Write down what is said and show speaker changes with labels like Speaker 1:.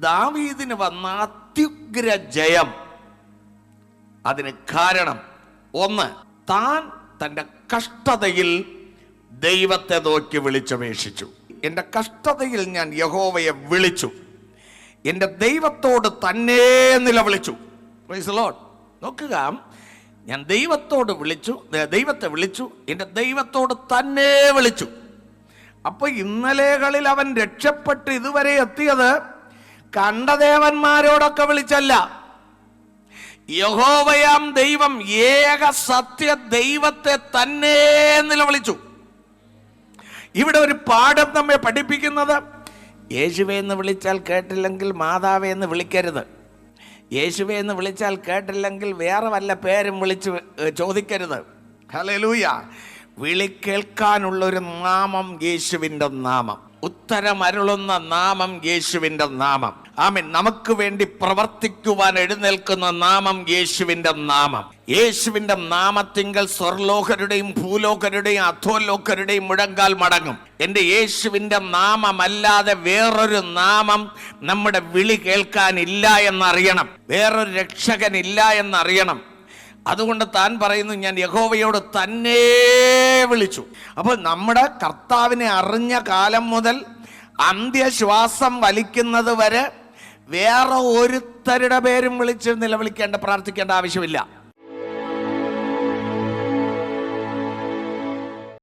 Speaker 1: ദാവീദിന് വന്ന അത്യുഗ്ര ജയം, അതിന് കാരണം ഒന്ന്, താൻ തൻ്റെ കഷ്ടതയിൽ ദൈവത്തെ നോക്കി വിളിച്ചപേക്ഷിച്ചു. എൻ്റെ കഷ്ടതയിൽ ഞാൻ യഹോവയെ വിളിച്ചു, എൻ്റെ ദൈവത്തോട് തന്നെ നിലവിളിച്ചു. Praise the Lord. നോക്കുക, ഞാൻ ദൈവത്തെ വിളിച്ചു, എൻ്റെ ദൈവത്തോട് തന്നെ വിളിച്ചു. അപ്പൊ ഇന്നലെകളിൽ അവൻ രക്ഷപ്പെട്ട് ഇതുവരെ എത്തിയത് കണ്ട ദേവന്മാരോടൊക്കെ വിളിച്ചല്ല, യഹോവയാം ദൈവം, ഏക സത്യ ദൈവത്തെ തന്നെ നിലവിളിച്ചു. ഇവിടെ ഒരു പാഠം നമ്മെ പഠിപ്പിക്കുന്നത്, യേശുവേ എന്ന് വിളിച്ചാൽ കേട്ടില്ലെങ്കിൽ മാതാവേ എന്ന് വിളിക്കരുത്. യേശുവേ എന്ന് വിളിച്ചാൽ കേട്ടില്ലെങ്കിൽ വേറെ വല്ല പേരും വിളിച്ച് ചോദിക്കരുത്. ഹല്ലേലൂയ. വിളി കേൾക്കാനുള്ളൊരു നാമം യേശുവിൻ്റെ നാമം, ഉത്തരമരുളുന്ന നാമം യേശുവിൻ്റെ നാമം. ആമേൻ. നമുക്ക് വേണ്ടി പ്രവർത്തിക്കുവാൻ എഴുന്നേൽക്കുന്ന നാമം യേശുവിൻ്റെ നാമം. യേശുവിൻ്റെ നാമത്തിങ്കൽ സ്വർലോകരുടെയും ഭൂലോകരുടെയും അധോലോകരുടെയും മുഴങ്കാൽ മടങ്ങും. എൻ്റെ യേശുവിൻ്റെ നാമമല്ലാതെ വേറൊരു നാമം നമ്മുടെ വിളി കേൾക്കാനില്ല എന്നറിയണം, വേറൊരു രക്ഷകനില്ല എന്നറിയണം. അതുകൊണ്ട് താൻ പറയുന്നു, ഞാൻ യഹോവയോട് തന്നെ വിളിച്ചു. അപ്പോൾ നമ്മുടെ കർത്താവിനെ അറിഞ്ഞ കാലം മുതൽ അന്ത്യശ്വാസം വലിക്കുന്നത് വരെ വേറെ ഒരുത്തരുടെ പേരും വിളിച്ച് നിലവിളിക്കേണ്ട, പ്രാർത്ഥിക്കേണ്ട ആവശ്യമില്ല.